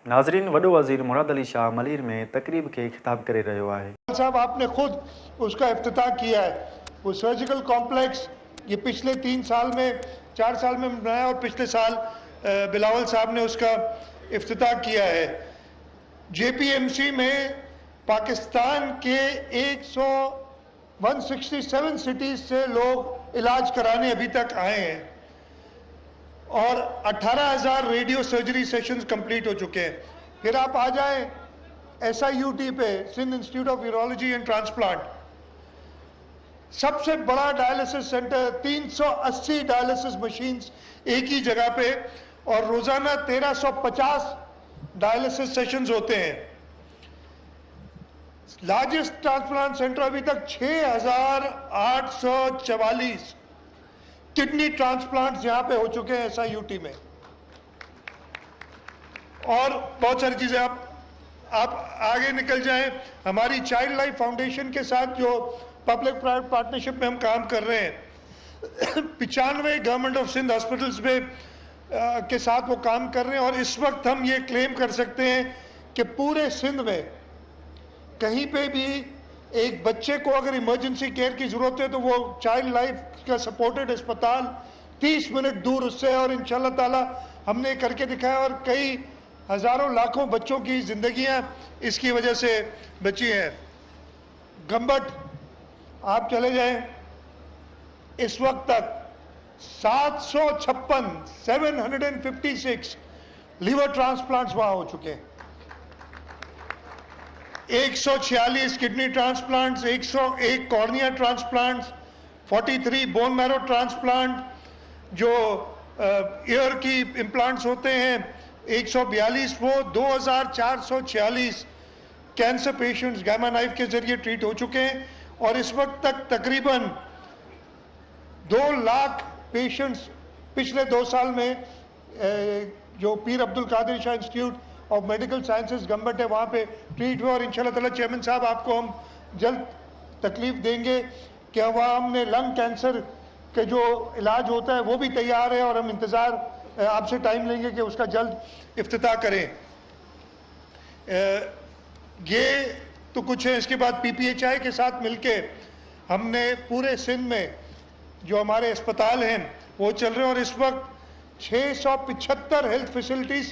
नाज़रीन, वॾो वज़ीर मुराद अली शाह मलीर में तकरीब के खिताब करे रहियो आहे। साहब आपने खुद उसका इफ्तिताह किया है। वो सर्जिकल कॉम्प्लेक्स ये पिछले 3 साल में 4 साल में बनाया और पिछले साल बिलावल साहब ने उसका इफ्तिताह किया है। JPMC में पाकिस्तान के 167 सिटीज़ से लोग इलाज कराने अभी तक आए हैं और 18,000 रेडियो सर्जरी सेशंस कंप्लीट हो चुके हैं। फिर आप आ जाएं SIUT पे, Sindh institute of urology and transplant, सबसे बड़ा डायलिसिस सेंटर, 380 डायलिसिस मशीन्स एक ही जगह पे और रोजाना 1350 डायलिसिस सेशंस होते हैं। लार्जेस्ट ट्रांसप्लांट सेंटर अभी तक 6,844 किडनी ट्रांसप्लांट्स यहां पे हो चुके हैं SIUT में। और बहुत सारी चीजें आप आगे निकल जाएं। हमारी चाइल्ड लाइफ फाउंडेशन के साथ जो पब्लिक प्राइवेट पार्टनरशिप में हम काम कर रहे हैं, 95 गवर्नमेंट ऑफ सिंध हॉस्पिटल्स में के साथ वो काम कर रहे हैं और इस वक्त हम ये क्लेम कर सकते हैं कि पूरे सिंध में कहीं पे भी एक बच्चे को अगर इमरजेंसी केयर की जरूरत है तो वो चाइल्ड लाइफ का सपोर्टेड अस्पताल 30 मिनट दूर उससे, और इंशाल्लाह ताला हमने करके दिखाया और कई हजारों लाखों बच्चों की जिंदगियां इसकी वजह से बची हैं। गंबट आप चले जाएं, इस वक्त तक 756 लीवर ट्रांसप्लांट्स वहां हो चुके हैं, 146 kidney transplants, 101 cornea transplants, 43 bone marrow transplant जो ईयर की इम्प्लांट्स होते हैं, 142 वो 2446 कैंसर पेशेंट्स गामा नाइफ के जरिए ट्रीट हो चुके हैं और इस वक्त तक तकरीबन 2 लाख पेशेंट्स पिछले 2 साल में जो Pir Abdul Qadir Shah institute of medical sciences Gambat है वहाँ पे ट्रीट हुआ और इंशाल्लाह ताला चेयरमैन साहब आपको हम जल्द तकलीफ देंगे कि वहाँ हमने लंग कैंसर के जो इलाज होता है वो भी तैयार है और हम इंतज़ार आपसे टाइम लेंगे कि उसका जल्द इफ्तिताह करें। ये तो कुछ है। इसके बाद PPHI के साथ मिलके हमने पूरे सिंध में जो हमारे अस्पताल हैं वो चल रहे हैं और इस वक्त 675 हेल्थ फैसिलिटीज